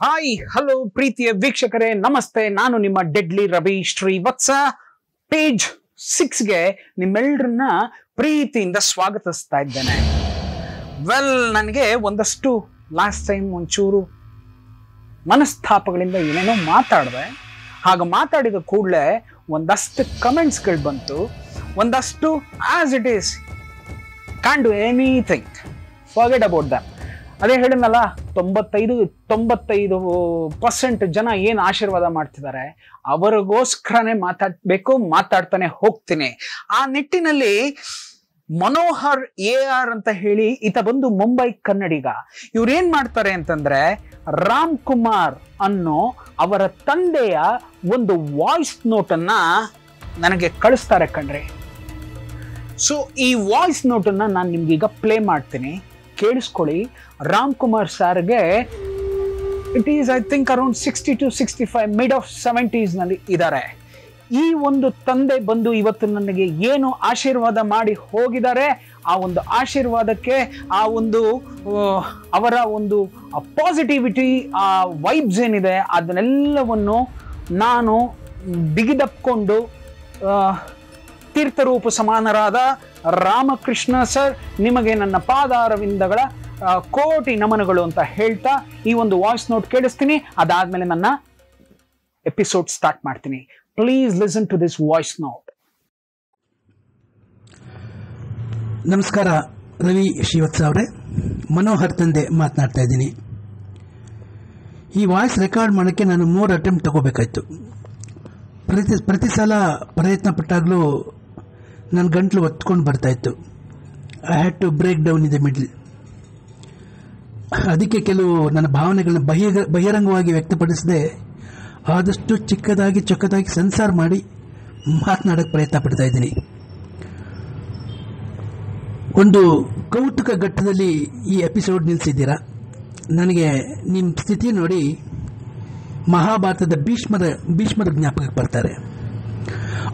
Hi hello ಪ್ರೀತಿಯ ವೀಕ್ಷಕರೇ, ನಮಸ್ತೆ. ನಾನು ನಿಮ್ಮ ಡೆಡ್ಲಿ ರವಿ ಶ್ರೀವತ್ಸ. ಪೇಜ್ 6ಗೆ ನಿಮ್ಮೆಲ್ಲರನ್ನ ಪ್ರೀತಿಯಿಂದ ಸ್ವಾಗತಿಸ್ತಾ ಇದ್ದೇನೆ. ನನಗೆ ಒಂದಷ್ಟು ಲಾಸ್ಟ್ ಟೈಮ್ ಒಂಚೂರು ಮನಸ್ತಾಪಗಳಿಂದ ಏನೇನೋ ಮಾತಾಡಿದೆ. ಹಾಗೆ ಮಾತಾಡಿದ ಕೂಡಲೇ ಒಂದಷ್ಟು ಕಮೆಂಟ್ಸ್ಗಳು ಬಂತು. ಒಂದಷ್ಟು as it is, can do anything, forget about that. ಅದೇ ಹೇಳಿದ್ನಲ್ಲ, 95% ಜನ ಏನು ಆಶೀರ್ವಾದ ಮಾಡ್ತಿದ್ದಾರೆ ಅವರಿಗೋಸ್ಕರನೇ ಮಾತಾಡ್ತಾನೆ ಹೋಗ್ತೀನಿ. ಆ ನಿಟ್ಟಿನಲ್ಲಿ ಮನೋಹರ್ AR ಅಂತ ಹೇಳಿ ಈತ ಬಂದು ಮುಂಬೈ ಕನ್ನಡಿಗ. ಇವ್ರೇನ್ ಮಾಡ್ತಾರೆ ಅಂತಂದ್ರೆ, ರಾಮ್ ಕುಮಾರ್ ಅನ್ನೋ ಅವರ ತಂದೆಯ ಒಂದು ವಾಯ್ಸ್ ನೋಟನ್ನ ನನಗೆ ಕಳಿಸ್ತಾರೆ ಕಣ್ರಿ. ಸೊ ಈ ವಾಯ್ಸ್ ನೋಟನ್ನ ನಾನು ನಿಮ್ಗೀಗ ಪ್ಲೇ ಮಾಡ್ತೀನಿ, ಕೇಳಿಸ್ಕೊಳ್ಳಿ. ರಾಮ್ ಕುಮಾರ್ ಸರ್ಗೆ it is I think around 60 to 65, mid of 70s ನಲ್ಲಿ ಇದ್ದಾರೆ. ಈ ಒಂದು ತಂದೆ ಬಂದು ಇವತ್ತು ನನಗೆ ಏನು ಆಶೀರ್ವಾದ ಮಾಡಿ ಹೋಗಿದ್ದಾರೆ, ಆ ಒಂದು ಆಶೀರ್ವಾದಕ್ಕೆ, ಆ ಒಂದು ಅವರ ಒಂದು ಪಾಸಿಟಿವಿಟಿ, ಆ ವೈಬ್ಸ್ ಏನಿದೆ ಅದನ್ನೆಲ್ಲವನ್ನು ನಾನು ಬಿಗಿದಪ್ಕೊಂಡು ತೀರ್ಥರೂಪ ಸಮಾನರಾದ ರಾಮಕೃಷ್ಣ ಸರ್, ನಿಮಗೆ ನನ್ನ ಪಾದಾರವಿಂದಗಳ ಕೋಟಿ ನಮನಗಳು ಅಂತ ಹೇಳ್ತಾ ಈ ಒಂದು ವಾಯ್ಸ್ ನೋಟ್ ಕೇಳಿಸ್ತೀನಿ. ಅದಾದ್ಮೇಲೆ ನನ್ನ ಎಪಿಸೋಡ್ ಸ್ಟಾರ್ಟ್ ಮಾಡ್ತೀನಿ. Please listen to this voice note. ನಮಸ್ಕಾರ ರವಿ ಶ್ರೀವತ್ಸ ಅವರೇ, ಮನೋಹರ್ ತಂದೆ ಮಾತನಾಡ್ತಾ ಇದ್ದೀನಿ. ಈ ವಾಯ್ಸ್ ರೆಕಾರ್ಡ್ ಮಾಡೋಕ್ಕೆ ನಾನು 3 ಅಟೆಂಪ್ಟ್ ತಗೋಬೇಕಾಯ್ತು. ಪ್ರತಿ ಸಲ ಪ್ರಯತ್ನ ಪಟ್ಟಾಗಲೂ ನನ್ನ ಗಂಟ್ಲು ಒತ್ಕೊಂಡು ಬರ್ತಾಯಿತ್ತು. I had to break down in the middle. ಅದಕ್ಕೆ ಕೆಲವು ನನ್ನ ಭಾವನೆಗಳನ್ನ ಬಹಿರಂಗವಾಗಿ ವ್ಯಕ್ತಪಡಿಸದೆ ಆದಷ್ಟು ಚಿಕ್ಕದಾಗಿ ಚೊಕ್ಕದಾಗಿ ಸೆನ್ಸಾರ್ ಮಾಡಿ ಮಾತನಾಡೋಕ್ಕೆ ಪ್ರಯತ್ನ ಪಡ್ತಾ ಇದ್ದೀನಿ. ಒಂದು ಕೌತುಕ ಘಟ್ಟದಲ್ಲಿ ಈ ಎಪಿಸೋಡ್ ನಿಲ್ಲಿಸಿದ್ದೀರಾ. ನನಗೆ ನಿಮ್ಮ ಸ್ಥಿತಿ ನೋಡಿ ಮಹಾಭಾರತದ ಭೀಷ್ಮರ ಜ್ಞಾಪಕಕ್ಕೆ ಬರ್ತಾರೆ.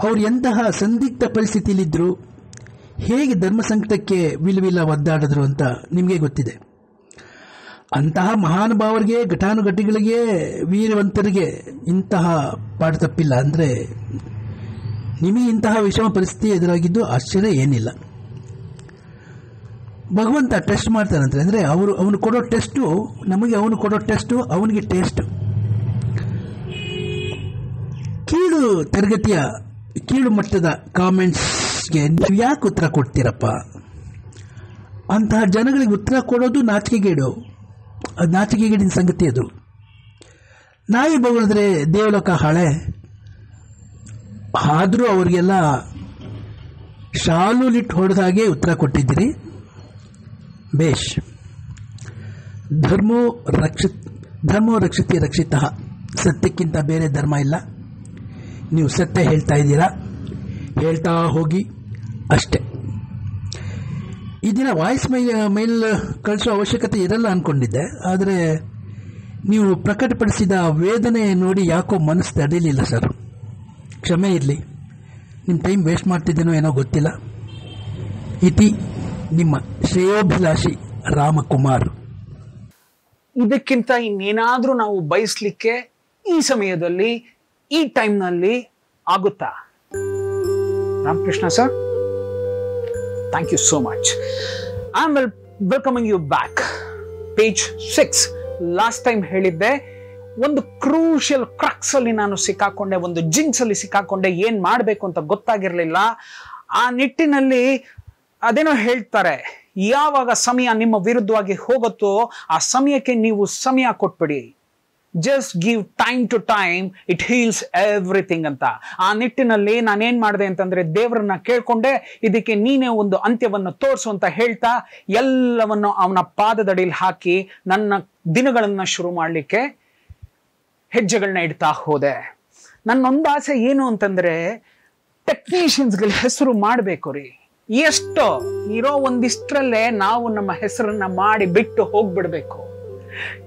ಅವರು ಎಂತಹ ಸಂದಿಗ್ಧ ಪರಿಸ್ಥಿತಿಯಲ್ಲಿದ್ದರು, ಹೇಗೆ ಧರ್ಮ ಸಂಕಟಕ್ಕೆ ವಿಲವಿಲ ಒದ್ದಾಡಿದ್ರು ಅಂತ ನಿಮಗೆ ಗೊತ್ತಿದೆ. ಅಂತಹ ಮಹಾನುಭಾವರಿಗೆ, ಘಟಾನುಘಟಿಗಳಿಗೆ, ವೀರವಂತರಿಗೆ ಇಂತಹ ಪಾಠ ತಪ್ಪಿಲ್ಲ ಅಂದರೆ ನಿಮಗೆ ಇಂತಹ ವಿಷಮ ಪರಿಸ್ಥಿತಿ ಎದುರಾಗಿದ್ದು ಆಶ್ಚರ್ಯ ಏನಿಲ್ಲ. ಭಗವಂತ ಟೆಸ್ಟ್ ಮಾಡ್ತಾರಂತೆ ಅಂದರೆ ಅವನು ಕೊಡೋ ಟೆಸ್ಟು ನಮಗೆ, ಅವನು ಕೊಡೋ ಟೆಸ್ಟು ಅವನಿಗೆ ಟೇಸ್ಟು. ಕೀಳು ಮಟ್ಟದ ಕಾಮೆಂಟ್ಸ್ಗೆ ನೀವು ಯಾಕೆ ಉತ್ತರ ಕೊಡ್ತೀರಪ್ಪ? ಅಂತಹ ಜನಗಳಿಗೆ ಉತ್ತರ ಕೊಡೋದು ನಾಚಿಕೆಗೇಡಿನ ಸಂಗತಿ. ಅದು ನಾಯಿ ಬಗಳಿದ್ರೆ ದೇವಲೋಕ ಹಾಳೆ. ಆದರೂ ಅವರಿಗೆಲ್ಲ ಶಾಲು ಲಿಟ್ಟು ಹೊಡೆದ ಹಾಗೆ ಉತ್ತರ ಕೊಟ್ಟಿದ್ದೀರಿ. ಬೇಷ್. ಧರ್ಮೋ ರಕ್ಷತಿ ರಕ್ಷಿತಃ. ಸತ್ಯಕ್ಕಿಂತ ಬೇರೆ ಧರ್ಮ ಇಲ್ಲ. ನೀವು ಸತ್ಯ ಹೇಳ್ತಾ ಇದ್ದೀರಾ, ಹೇಳ್ತಾ ಹೋಗಿ ಅಷ್ಟೆ. ಈ ದಿನ ವಾಯ್ಸ್ ಮೇಲ್ ಕಳಿಸೋ ಅವಶ್ಯಕತೆ ಇರಲ್ಲ ಅಂದ್ಕೊಂಡಿದ್ದೆ, ಆದರೆ ನೀವು ಪ್ರಕಟಪಡಿಸಿದ ವೇದನೆ ನೋಡಿ ಯಾಕೋ ಮನಸ್ಸು ತಡೀಲಿಲ್ಲ ಸರ್. ಕ್ಷಮೆ ಇರಲಿ, ನಿಮ್ಮ ಟೈಮ್ ವೇಸ್ಟ್ ಮಾಡ್ತಿದ್ದೇನೋ ಏನೋ ಗೊತ್ತಿಲ್ಲ. ಇತಿ ನಿಮ್ಮ ಶ್ರೇಯೋಭಿಲಾಷಿ ರಾಮಕುಮಾರ್. ಇದಕ್ಕಿಂತ ಇನ್ನೇನಾದ್ರೂ ನಾವು ಬಯಸ್ಲಿಕ್ಕೆ ಈ ಸಮಯದಲ್ಲಿ, ಈ ಟೈಮ್ನಲ್ಲಿ ಆಗುತ್ತಾ? Ramakrishna sir, thank you so much. I am welcoming you back. Page 6. Last time ಹೇಳಿದ್ದೆ, ಒಂದು ಕ್ರೂಷಿಯಲ್ ಕ್ರಕ್ಸ್ ಅಲ್ಲಿ ನಾನು ಸಿಕ್ಕಾಕೊಂಡೆ, ಒಂದು ಜಿಂಕ್ಸ್ ಅಲ್ಲಿ ಸಿಕ್ಕಾಕೊಂಡೆ. ಏನ್ ಮಾಡಬೇಕು ಅಂತ ಗೊತ್ತಾಗಿರ್ಲಿಲ್ಲ. ಆ ನಿಟ್ಟಿನಲ್ಲಿ ಅದೇನೋ ಹೇಳ್ತಾರೆ, ಯಾವಾಗ ಸಮಯ ನಿಮ್ಮ ವಿರುದ್ಧವಾಗಿ ಹೋಗುತ್ತೋ ಆ ಸಮಯಕ್ಕೆ ನೀವು ಸಮಯ ಕೊಟ್ಬಿಡಿ. Just give time to time, it heals everything ಅಂತ. ಆ ನಿಟ್ಟಿನಲ್ಲಿ ನಾನೇನ್ ಮಾಡಿದೆ ಅಂತಂದ್ರೆ, ದೇವರನ್ನ ಕೇಳ್ಕೊಂಡೆ, ಇದಕ್ಕೆ ನೀನೇ ಒಂದು ಅಂತ್ಯವನ್ನು ತೋರಿಸು ಅಂತ ಹೇಳ್ತಾ ಎಲ್ಲವನ್ನು ಅವನ ಪಾದದಡಿಯಲ್ಲಿ ಹಾಕಿ ನನ್ನ ದಿನಗಳನ್ನ ಶುರು ಮಾಡಲಿಕ್ಕೆ ಹೆಜ್ಜೆಗಳನ್ನ ಇಡ್ತಾ ಹೋದೆ. ನನ್ನೊಂದು ಆಸೆ ಏನು ಅಂತಂದ್ರೆ, ಟೆಕ್ನಿಷಿಯನ್ಸ್ಗಳ ಹೆಸರು ಮಾಡಬೇಕು ರೀ. ಎಷ್ಟೋ ಇರೋ ಒಂದಿಷ್ಟರಲ್ಲೇ ನಾವು ನಮ್ಮ ಹೆಸರನ್ನ ಮಾಡಿ ಬಿಟ್ಟು ಹೋಗ್ಬಿಡ್ಬೇಕು.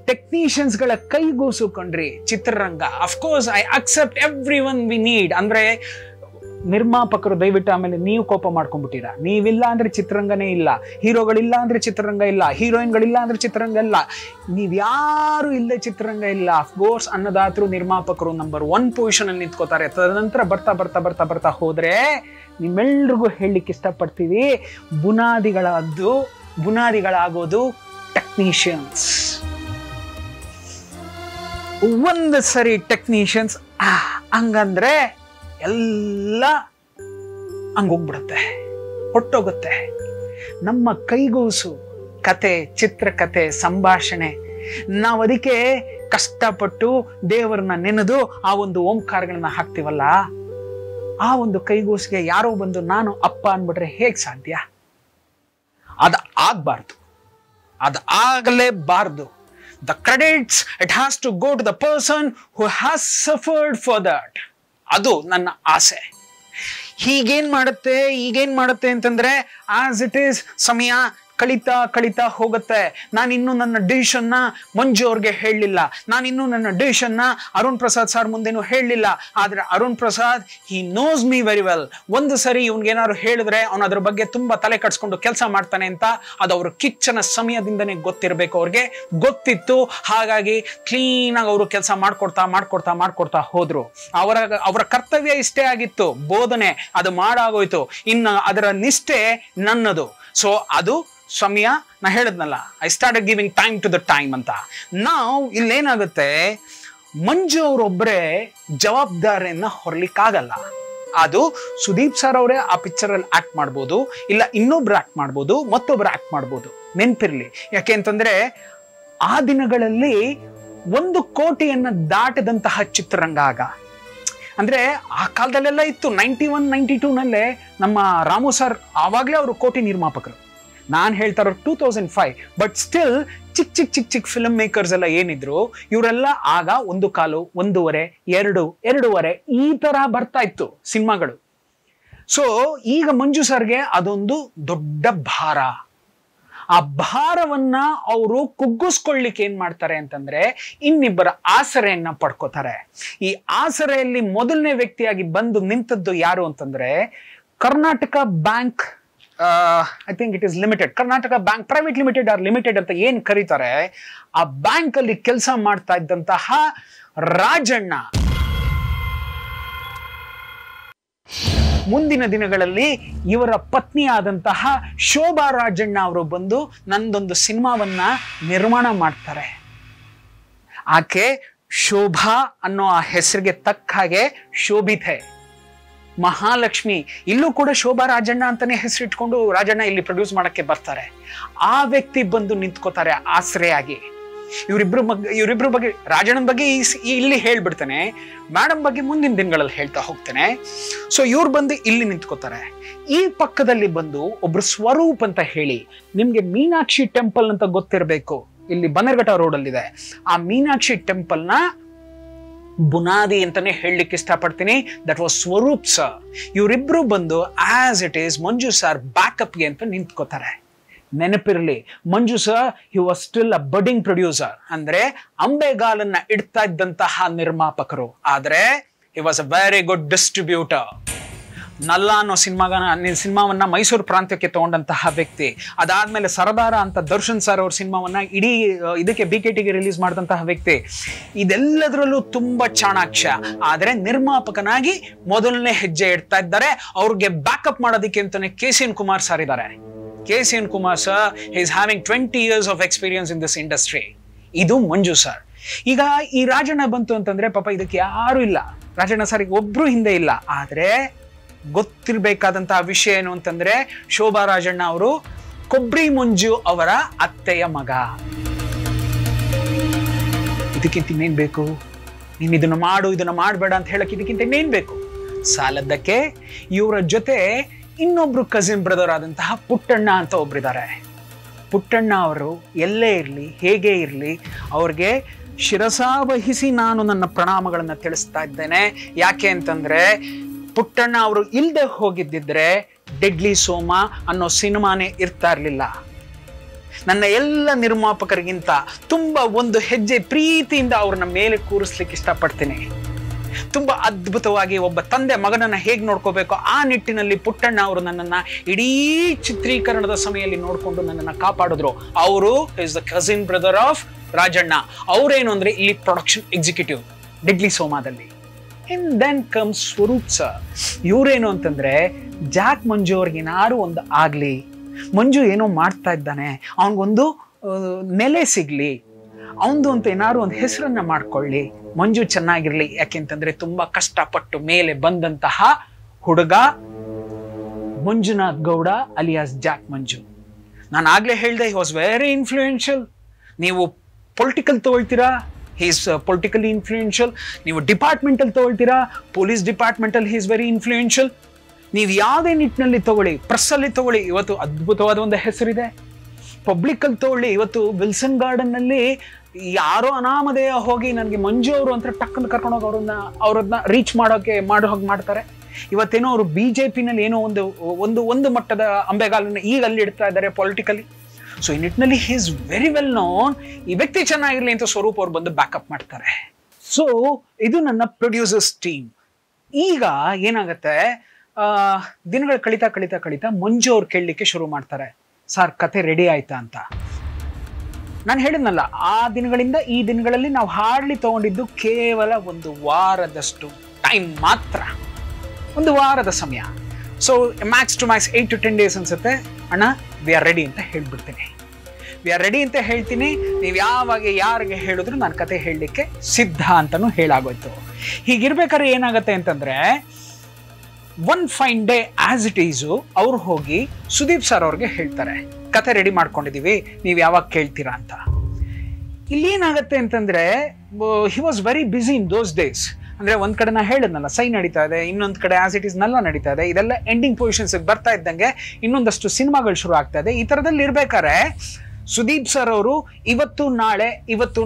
ಟೆಕ್ನಿಷಿಯನ್ಸ್ಗಳ ಕೈಗೂಸು ಕೊಂಡ್ರಿ ಚಿತ್ರರಂಗ. Of course I accept every one we need. ಅಂದ್ರೆ ನಿರ್ಮಾಪಕರು ದಯವಿಟ್ಟು ಆಮೇಲೆ ನೀವು ಕೋಪ ಮಾಡ್ಕೊಂಡ್ಬಿಟ್ಟಿರ. ನೀವಿಲ್ಲ ಅಂದ್ರೆ ಚಿತ್ರರಂಗನೇ ಇಲ್ಲ, ಹೀರೋಗಳಿಲ್ಲ ಅಂದ್ರೆ ಚಿತ್ರರಂಗ ಇಲ್ಲ, ಹೀರೋಯಿನ್ಗಳಿಲ್ಲ ಅಂದ್ರೆ ಚಿತ್ರರಂಗ ಇಲ್ಲ, ನೀವ್ಯಾರು ಇಲ್ಲದೆ ಚಿತ್ರರಂಗ ಇಲ್ಲ. ಅಫ್ಕೋರ್ಸ್ ಅನ್ನದಾತರು ನಿರ್ಮಾಪಕರು ನಂಬರ್ 1 ಪೊಸಿಷನ್ ಅಲ್ಲಿ ನಿಂತ್ಕೋತಾರೆ. ತದನಂತರ ಬರ್ತಾ ಬರ್ತಾ ಬರ್ತಾ ಬರ್ತಾ ಹೋದ್ರೆ ನಿಮ್ಮೆಲ್ರಿಗೂ ಹೇಳಲಿಕ್ಕೆ ಇಷ್ಟಪಡ್ತೀವಿ, ಬುನಾದಿಗಳಾಗೋದು ಟೆಕ್ನಿಷಿಯನ್ಸ್. ಒಂದು ಸರಿ ಟೆಕ್ನಿಷಿಯನ್ಸ್ ಹಂಗಂದ್ರೆ ಎಲ್ಲ ಹಂಗೋಗ್ಬಿಡುತ್ತೆ, ಹೊಟ್ಟೋಗುತ್ತೆ. ನಮ್ಮ ಕೈಗೂಸು ಕತೆ, ಚಿತ್ರಕಥೆ, ಸಂಭಾಷಣೆ, ನಾವು ಅದಕ್ಕೆ ಕಷ್ಟಪಟ್ಟು ದೇವರನ್ನ ನೆನೆದು ಆ ಒಂದು ಓಂಕಾರಗಳನ್ನ ಹಾಕ್ತಿವಲ್ಲ, ಆ ಒಂದು ಕೈಗೂಸಿಗೆ ಯಾರೋ ಬಂದು ನಾನು ಅಪ್ಪ ಅನ್ಬಿಟ್ರೆ ಹೇಗ್ ಸಾಧ್ಯ? ಅದು ಆಗ್ಬಾರ್ದು, ಅದು ಆಗಲೇಬಾರ್ದು. The credits, it has to go to the person who has suffered for that. ಅದು ನನ್ನ ಆಸೆ. ಈಗೇನ್ ಮಾಡುತ್ತೆ ಅಂತಂದ್ರೆ ಆಸ್ ಇಟ್ ಈಸ್ ಸಮಯ ಕಳೀತಾ ಹೋಗುತ್ತೆ. ನಾನಿನ್ನೂ ನನ್ನ ಡಿಸಿಷನ್ನ ಮಂಜು ಅವ್ರಿಗೆ ಹೇಳಲಿಲ್ಲ, ನಾನಿನ್ನೂ ನನ್ನ ಡಿಸಿಷನ್ನ ಅರುಣ್ ಪ್ರಸಾದ್ ಸರ್ ಮುಂದೆನೂ ಹೇಳಲಿಲ್ಲ. ಆದ್ರೆ Arun Prasad he knows me very well. ಒಂದು ಸರಿ ಇವ್ನಿಗೇನಾದ್ರು ಹೇಳಿದ್ರೆ ಅವನು ಅದ್ರ ಬಗ್ಗೆ ತುಂಬಾ ತಲೆ ಕಟ್ಸ್ಕೊಂಡು ಕೆಲಸ ಮಾಡ್ತಾನೆ ಅಂತ ಅದು ಅವ್ರ ಕಿಚ್ಚನ ಸಮಯದಿಂದನೇ ಗೊತ್ತಿರಬೇಕು. ಅವ್ರಿಗೆ ಗೊತ್ತಿತ್ತು. ಹಾಗಾಗಿ ಕ್ಲೀನ್ ಆಗಿ ಅವರು ಕೆಲಸ ಮಾಡ್ಕೊಡ್ತಾ ಹೋದ್ರು. ಅವರ ಕರ್ತವ್ಯ ಇಷ್ಟೇ ಆಗಿತ್ತು, ಬೋಧನೆ. ಅದು ಮಾಡಾಗೋಯ್ತು. ಇನ್ನು ಅದರ ನಿಷ್ಠೆ ನನ್ನದು. ಸೊ ಅದು ಸಮಯ, ನಾ ಹೇಳಿದ್ನಲ್ಲ, I started giving time to the time ಅಂತ. ನಾವು ಇಲ್ಲೇನಾಗುತ್ತೆ, ಮಂಜು ಅವರೊಬ್ಬರೇ ಜವಾಬ್ದಾರಿಯನ್ನ ಹೊರಲಿಕ್ಕಾಗಲ್ಲ. ಅದು ಸುದೀಪ್ ಸರ್ ಅವರೇ ಆ ಪಿಕ್ಚರ್ ಅಲ್ಲಿ ಆಕ್ಟ್ ಮಾಡ್ಬೋದು, ಇಲ್ಲ ಇನ್ನೊಬ್ರು ಆಕ್ಟ್ ಮಾಡ್ಬೋದು, ಮತ್ತೊಬ್ರು ಆಕ್ಟ್ ಮಾಡ್ಬೋದು. ನೆನ್ಪಿರ್ಲಿ, ಯಾಕೆ ಅಂತಂದ್ರೆ ಆ ದಿನಗಳಲ್ಲಿ 1 ಕೋಟಿಯನ್ನ ದಾಟದಂತಹ ಚಿತ್ರರಂಗ ಆಗ. ಅಂದ್ರೆ ಆ ಕಾಲದಲ್ಲೆಲ್ಲ ಇತ್ತು. 91, 92ನಲ್ಲೇ ನಮ್ಮ ರಾಮು ಸರ್ ಆವಾಗಲೇ ಅವರು ಕೋಟಿ ನಿರ್ಮಾಪಕರು. ನಾನು ಹೇಳ್ತಾ ಇರೋ 2005. ಬಟ್ ಸ್ಟಿಲ್ ಚಿಕ್ಕ ಫಿಲ್ಮ್ ಮೇಕರ್ಸ್ ಎಲ್ಲ ಏನಿದ್ರು ಇವರೆಲ್ಲ ಆಗ 1 ಕಾಲು, 1.5, 2.5 ಈ ತರ ಬರ್ತಾ ಇತ್ತು ಸಿನಿಮಾಗಳು. ಸೊ ಈಗ ಮಂಜು ಸರ್ಗೆ ಅದೊಂದು ದೊಡ್ಡ ಭಾರ. ಆ ಭಾರವನ್ನ ಅವರು ಕುಗ್ಗಿಸ್ಕೊಳ್ಳಿಕ್ಕೆ ಏನ್ ಮಾಡ್ತಾರೆ ಅಂತಂದ್ರೆ ಇನ್ನಿಬ್ಬರ ಆಸರೆಯನ್ನ ಪಡ್ಕೋತಾರೆ. ಈ ಆಸರೆಯಲ್ಲಿ ಮೊದಲನೇ ವ್ಯಕ್ತಿಯಾಗಿ ಬಂದು ನಿಂತದ್ದು ಯಾರು ಅಂತಂದ್ರೆ Karnataka bank, I think it is limited, Karnataka bank private limited or limited ಅಂತ ಏನ್ ಕರೀತಾರೆ, ಆ ಬ್ಯಾಂಕ್ ಅಲ್ಲಿ ಕೆಲಸ ಮಾಡ್ತಾ ಇದ್ದಂತಹ ರಾಜಣ್ಣ. ಮುಂದಿನ ದಿನಗಳಲ್ಲಿ ಇವರ ಪತ್ನಿಯಾದಂತಹ ಶೋಭಾ ರಾಜಣ್ಣ ಅವರು ಬಂದು ನಂದೊಂದು ಸಿನಿಮಾವನ್ನ ನಿರ್ಮಾಣ ಮಾಡ್ತಾರೆ. ಆಕೆ ಶೋಭಾ ಅನ್ನೋ ಆ ಹೆಸರಿಗೆ ತಕ್ಕ ಹಾಗೆ ಶೋಭಿತೆ, ಮಹಾಲಕ್ಷ್ಮಿ. ಇಲ್ಲೂ ಕೂಡ ಶೋಭಾ ರಾಜಣ್ಣ ಅಂತಾನೆ ಹೆಸರಿಟ್ಕೊಂಡು ರಾಜಣ್ಣ ಇಲ್ಲಿ ಪ್ರೊಡ್ಯೂಸ್ ಮಾಡಕ್ಕೆ ಬರ್ತಾರೆ. ಆ ವ್ಯಕ್ತಿ ಬಂದು ನಿಂತ್ಕೋತಾರೆ ಆಶ್ರಯಾಗಿ. ಇವರಿಬ್ರು ಬಗ್ಗೆ, ರಾಜಣ್ಣನ ಬಗ್ಗೆ ಇಲ್ಲಿ ಹೇಳ್ಬಿಡ್ತಾನೆ, ಮೇಡಮ್ ಬಗ್ಗೆ ಮುಂದಿನ ದಿನಗಳಲ್ಲಿ ಹೇಳ್ತಾ ಹೋಗ್ತಾನೆ. ಸೊ ಇವ್ರು ಬಂದು ಇಲ್ಲಿ ನಿಂತ್ಕೋತಾರೆ. ಈ ಪಕ್ಕದಲ್ಲಿ ಬಂದು ಒಬ್ರು ಸ್ವರೂಪ್ ಅಂತ ಹೇಳಿ, ನಿಮ್ಗೆ ಮೀನಾಕ್ಷಿ ಟೆಂಪಲ್ ಅಂತ ಗೊತ್ತಿರಬೇಕು, ಇಲ್ಲಿ ಬನ್ನರ್ಘಟ್ಟ ರೋಡ್ ಅಲ್ಲಿ ಇದೆ. ಆ ಮೀನಾಕ್ಷಿ ಟೆಂಪಲ್ ನ ಬುನಾದಿ ಅಂತಾನೆ ಹೇಳಲಿಕ್ಕೆ ಇಷ್ಟಪಡ್ತೀನಿ. That was Swaroop sir. ಇವರಿಬ್ರು ಬಂದು as it is Manju sir ಬ್ಯಾಕಪ್ಗೆ ಅಂತ ನಿಂತ್ಕೋತಾರೆ. ನೆನಪಿರ್ಲಿ, Manju sir he was still a budding producer, ಅಂದ್ರೆ ಅಂಬೆಗಾಲನ್ನ ಇಡ್ತಾ ಇದ್ದಂತಹ ನಿರ್ಮಾಪಕರು. ಆದ್ರೆ he was a very good distributor. Nalla ಅನ್ನೋ ಸಿನಿಮಾವನ್ನ ಮೈಸೂರು ಪ್ರಾಂತ್ಯಕ್ಕೆ ತಗೊಂಡಂತಹ ವ್ಯಕ್ತಿ. ಅದಾದ್ಮೇಲೆ ಸರದಾರ ಅಂತ ದರ್ಶನ್ ಸರ್ ಅವ್ರ ಸಿನಿಮಾವನ್ನ ಇಡೀ ಇದಕ್ಕೆ BKTಗೆ ರಿಲೀಸ್ ಮಾಡಿದಂತಹ ವ್ಯಕ್ತಿ. ಇದೆಲ್ಲದರಲ್ಲೂ ತುಂಬಾ ಚಾಣಾಕ್ಷ. ಆದ್ರೆ ನಿರ್ಮಾಪಕನಾಗಿ ಮೊದಲನೇ ಹೆಜ್ಜೆ ಇಡ್ತಾ ಇದ್ದಾರೆ. ಅವ್ರಿಗೆ ಬ್ಯಾಕಪ್ ಮಾಡೋದಕ್ಕೆ ಅಂತಾನೆ KCN ಕುಮಾರ್ ಸರ್ ಇದ್ದಾರೆ. KCN Kumar sir is having 20 years of experience in this industry. ಇದು ಮಂಜು ಸರ್. ಈಗ ಈ ರಾಜಣ್ಣ ಬಂತು ಅಂತಂದ್ರೆ ಪಾಪ ಇದಕ್ಕೆ ಯಾರು ಇಲ್ಲ, ರಾಜಣ್ಣ ಸರ್ ಒಬ್ರು ಹಿಂದೆ ಇಲ್ಲ. ಆದ್ರೆ ಗೊತ್ತಿರ್ಬೇಕಾದಂತಹ ವಿಷಯ ಏನು ಅಂತಂದ್ರೆ ಶೋಭಾ ರಾಜಣ್ಣ ಅವರು ಕೊಬ್ರಿ ಮಂಜು ಅವರ ಅತ್ತೆಯ ಮಗ. ಇದಕ್ಕಿಂತ ಇನ್ನೇನ್ ಬೇಕು? ನೀನ್ ಇದನ್ನ ಮಾಡು, ಇದನ್ನ ಮಾಡಬೇಡ ಅಂತ ಹೇಳಕ್ ಇದಕ್ಕಿಂತ ಇನ್ನೇನ್ ಬೇಕು? ಸಾಲದ್ದಕ್ಕೆ ಇವರ ಜೊತೆ ಇನ್ನೊಬ್ರು ಕಸಿನ್ ಬ್ರದರ್ ಆದಂತಹ ಪುಟ್ಟಣ್ಣ ಅಂತ ಒಬ್ರಿದ್ದಾರೆ. ಪುಟ್ಟಣ್ಣ ಅವರು ಎಲ್ಲೇ ಇರಲಿ, ಹೇಗೆ ಇರಲಿ, ಅವ್ರಿಗೆ ಶಿರಸಾವಹಿಸಿ ನಾನು ನನ್ನ ಪ್ರಣಾಮಗಳನ್ನ ತಿಳಿಸ್ತಾ ಇದ್ದೇನೆ. ಯಾಕೆ ಅಂತಂದ್ರೆ ಪುಟ್ಟಣ್ಣ ಅವರು ಇಲ್ದೆ ಹೋಗಿದ್ದಿದ್ರೆ ಡೆಡ್ಲಿ ಸೋಮ ಅನ್ನೋ ಸಿನಿಮಾನೇ ಇರ್ತಾ ಇರ್ಲಿಲ್ಲ. ನನ್ನ ಎಲ್ಲ ನಿರ್ಮಾಪಕರಿಗಿಂತ ತುಂಬಾ ಒಂದು ಹೆಜ್ಜೆ ಪ್ರೀತಿಯಿಂದ ಅವ್ರನ್ನ ಮೇಲೆ ಕೂರಿಸ್ಲಿಕ್ಕೆ ಇಷ್ಟಪಡ್ತೀನಿ. ತುಂಬಾ ಅದ್ಭುತವಾಗಿ ಒಬ್ಬ ತಂದೆ ಮಗನನ್ನ ಹೇಗೆ ನೋಡ್ಕೋಬೇಕು ಆ ನಿಟ್ಟಿನಲ್ಲಿ ಪುಟ್ಟಣ್ಣ ಅವರು ನನ್ನನ್ನ ಇಡೀ ಚಿತ್ರೀಕರಣದ ಸಮಯದಲ್ಲಿ ನೋಡ್ಕೊಂಡು ನನ್ನನ್ನ ಕಾಪಾಡಿದ್ರು. ಅವರು is the cousin brother of Rajanna. ಅವ್ರೇನು ಅಂದ್ರೆ ಇಲ್ಲಿ ಪ್ರೊಡಕ್ಷನ್ ಎಕ್ಸಿಕ್ಯೂಟಿವ್ ಡೆಡ್ಲಿ ಸೋಮಾದಲ್ಲಿ. And then comes Swaroop sir. ಇವ್ರೇನು ಅಂತಂದ್ರೆ ಜಾಕ್ ಮಂಜು ಅವ್ರಿಗೆ ಏನಾರು ಒಂದು ಆಗ್ಲಿ, ಮಂಜು ಏನೋ ಮಾಡ್ತಾ ಇದ್ದಾನೆ, ಅವನಿಗೊಂದು ನೆಲೆ ಸಿಗ್ಲಿ, ಅವನದು ಅಂತ ಏನಾರು ಒಂದು ಹೆಸರನ್ನ ಮಾಡ್ಕೊಳ್ಳಿ, ಮಂಜು ಚೆನ್ನಾಗಿರ್ಲಿ. ಯಾಕೆಂತಂದ್ರೆ ತುಂಬಾ ಕಷ್ಟಪಟ್ಟು ಮೇಲೆ ಬಂದಂತಹ ಹುಡುಗ ಮಂಜುನಾಥ್ ಗೌಡ ಅಲಿಯಾಸ್ ಜಾಕ್ ಮಂಜು. ನಾನು ಆಗ್ಲೇ ಹೇಳ್ದೆ, ಹಿ ವಾಸ್ ವೆರಿ ಇನ್ಫ್ಲೂಯೆನ್ಷಿಯಲ್. ನೀವು ಪೊಲಿಟಿಕಲ್ ತಗೊಳ್ತೀರಾ, ಹಿ ಇಸ್ ಪೊಲಿಟಿಕಲಿ ಇನ್ಫ್ಲೂಯೆನ್ಷಿಯಲ್. ನೀವು ಡಿಪಾರ್ಟ್ಮೆಂಟಲ್ ತಗೊಳ್ತೀರಾ, police departmental he is very influential. ನೀವು ಯಾವುದೇ ನಿಟ್ಟಿನಲ್ಲಿ ತಗೊಳ್ಳಿ, ಪ್ರೆಸ್ ಅಲ್ಲಿ ತಗೊಳ್ಳಿ, ಇವತ್ತು ಅದ್ಭುತವಾದ ಒಂದು ಹೆಸರಿದೆ. ಪಬ್ಲಿಕ್ ಅಲ್ಲಿ ತಗೊಳ್ಳಿ, ಇವತ್ತು ವಿಲ್ಸನ್ ಗಾರ್ಡನ್ ನಲ್ಲಿ ಯಾರೋ ಅನಾಮಧೇಯ ಹೋಗಿ ನನಗೆ ಮಂಜು ಅವರು ಅಂತ ಟಕ್ಕಂತ ಕರ್ಕೊಂಡೋಗಿ ಅವ್ರನ್ನ ರೀಚ್ ಮಾಡೋ ಹಾಗೆ ಮಾಡ್ತಾರೆ. ಇವತ್ತೇನೋ ಅವರು ಬಿಜೆಪಿನಲ್ಲಿ ಏನೋ ಒಂದು ಮಟ್ಟದ ಅಂಬೆಗಾಲನ್ನ ಈಗ ಅಲ್ಲಿ ಇಡ್ತಾ ಇದ್ದಾರೆ ಪೊಲಿಟಿಕಲಿ. ಸೊ ಈ ನಿಟ್ಟಿನಲ್ಲಿ ಹಿ ಇಸ್ ವೆರಿ ವೆಲ್ ನೋನ್. ಈ ವ್ಯಕ್ತಿ ಚೆನ್ನಾಗಿರ್ಲಿ ಅಂತ ಸ್ವರೂಪ್ ಅವ್ರು ಬಂದು ಬ್ಯಾಕಪ್ ಮಾಡ್ತಾರೆ. ಸೊ ಇದು ನನ್ನ ಪ್ರೊಡ್ಯೂಸರ್ಸ್ ಟೀಮ್. ಈಗ ಏನಾಗತ್ತೆ, ದಿನಗಳು ಕಳೀತಾ ಮಂಜು ಅವ್ರು ಕೇಳಲಿಕ್ಕೆ ಶುರು ಮಾಡ್ತಾರೆ, ಸರ್ ಕತೆ ರೆಡಿ ಆಯ್ತಾ ಅಂತ. ನಾನು ಹೇಳಿದ್ನಲ್ಲ, ಆ ದಿನಗಳಿಂದ ಈ ದಿನಗಳಲ್ಲಿ ನಾವು ಹಾರ್ಡ್ಲಿ ತಗೊಂಡಿದ್ದು ಕೇವಲ 1 ವಾರದಷ್ಟು ಟೈಮ್ ಮಾತ್ರ, 1 ವಾರದ ಸಮಯ. So max to max 8 to 10 days ಅನ್ಸುತ್ತೆ. ಅಣ್ಣ ವಿ ಆರ್ ರೆಡಿ ಅಂತ ಹೇಳ್ಬಿಡ್ತೀನಿ. ವಿ ಆರ್ ರೆಡಿ ಅಂತ ಹೇಳ್ತೀನಿ. ನೀವು ಯಾವಾಗ ಯಾರಿಗೆ ಹೇಳಿದ್ರು ನಾನು ಕತೆ ಹೇಳಲಿಕ್ಕೆ ಸಿದ್ಧ ಅಂತಲೂ ಹೇಳಾಗೋಯ್ತು. ಹೀಗಿರ್ಬೇಕಾದ್ರೆ ಏನಾಗುತ್ತೆ ಅಂತಂದ್ರೆ, one fine day as it ಈಸು ಅವ್ರು ಹೋಗಿ ಸುದೀಪ್ ಸರ್ ಅವ್ರಿಗೆ ಹೇಳ್ತಾರೆ, ಕತೆ ರೆಡಿ ಮಾಡ್ಕೊಂಡಿದೀವಿ, ನೀವು ಯಾವಾಗ ಕೇಳ್ತೀರಾ ಅಂತ. ಇಲ್ಲಿ ಏನಾಗುತ್ತೆ ಅಂತಂದ್ರೆ, ಹಿ was very busy in those days. ಅಂದ್ರೆ ಒಂದ್ ಕಡೆ ನಾ ಹೇಳಿದ್ನಲ್ಲ, ಸೈ ನಡೀತಾ ಇದೆ, ಇನ್ನೊಂದ್ ಕಡೆ ಆಸ್ ಇಟ್ ಈಸ್ ನಲ್ಲ ನಡೀತಾ ಇದೆ. ಇದೆಲ್ಲ ಎಂಡಿಂಗ್ ಪೊಸಿಷನ್ಸ್ ಬರ್ತಾ ಇದ್ದಂಗೆ ಇನ್ನೊಂದಷ್ಟು ಸಿನಿಮಾಗಳು ಶುರು ಆಗ್ತಾ ಇದೆ. ಈ ತರದಲ್ಲಿ ಇರ್ಬೇಕಾದ್ರೆ ಸುದೀಪ್ ಸರ್ ಅವರು ಇವತ್ತು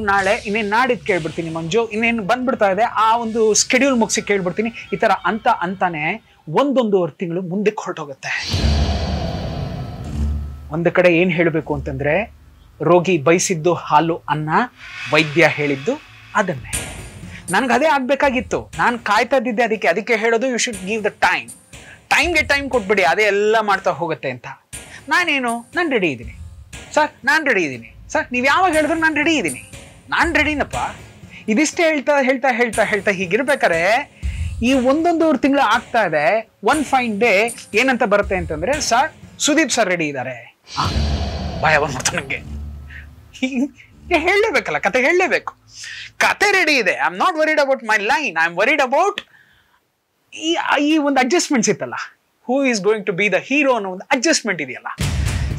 ನಾಳೆ ಇನ್ನೇನು ನಾಡಿದ್ದು ಕೇಳ್ಬಿಡ್ತೀನಿ ಮಂಜು, ಇನ್ನೇನು ಬಂದ್ಬಿಡ್ತಾ ಇದೆ, ಆ ಒಂದು ಸ್ಕೆಡ್ಯೂಲ್ ಮುಗಿಸಿ ಕೇಳ್ಬಿಡ್ತೀನಿ. ಈ ತರ ಅಂತಾನೆ 1.5 ತಿಂಗಳು ಮುಂದಕ್ಕೆ ಹೊರಟೋಗುತ್ತೆ. ಒಂದು ಕಡೆ ಏನ್ ಹೇಳಬೇಕು ಅಂತಂದ್ರೆ, ರೋಗಿ ಬಯಸಿದ್ದು ಹಾಲು ಅನ್ನ, ವೈದ್ಯ ಹೇಳಿದ್ದು ಅದನ್ನೇ. ನನಗೆ ಅದೇ ಆಗ್ಬೇಕಾಗಿತ್ತು. ನಾನು ಕಾಯ್ತಾ ಇದ್ದಿದ್ದೆ ಅದಕ್ಕೆ ಹೇಳೋದು, ಯು ಶುಡ್ ಗಿವ್ ದ ಟೈಮ್ಗೆ ಟೈಮ್ ಕೊಟ್ಬಿಡಿ, ಅದೇ ಎಲ್ಲ ಮಾಡ್ತಾ ಹೋಗುತ್ತೆ ಅಂತ. ನಾನು ರೆಡಿ ಇದ್ದೀನಿ ಸರ್, ನಾನು ರೆಡಿ ಇದ್ದೀನಿ ಸರ್, ನೀವು ಯಾವಾಗ ಹೇಳಿದ್ರು ನಾನು ರೆಡಿ ಇದ್ದೀನಿ, ನಾನು ರೆಡಿನಪ್ಪ. ಇದಿಷ್ಟೇ ಹೇಳ್ತಾ ಹೀಗಿರ್ಬೇಕಾರೆ ಈ 1.5 ತಿಂಗಳು ಆಗ್ತಾ ಇದೆ. ಒನ್ ಫೈನ್ ಡೇ ಏನಂತ ಬರುತ್ತೆ ಅಂತಂದ್ರೆ, ಸರ್ ಸುದೀಪ್ ಸರ್ ರೆಡಿ ಇದ್ದಾರೆ. ಭಯ ಬಂದ್ಬಿಡ್ತು ನನಗೆ. ಹೇಳಲೇಬೇಕಲ್ಲ, ಕತೆ ಹೇಳಲೇಬೇಕು. ಕತೆ ರೆಡಿ ಇದೆ. I am not worried about my line, I am worried about ಈ ಒಂದು ಅಡ್ಜಸ್ಟ್ಮೆಂಟ್ಸ್ ಇತ್ತಲ್ಲ, who is going to be the hero ಅನ್ನೋ ಒಂದು ಅಡ್ಜಸ್ಟ್ಮೆಂಟ್ ಇದೆಯಲ್ಲ.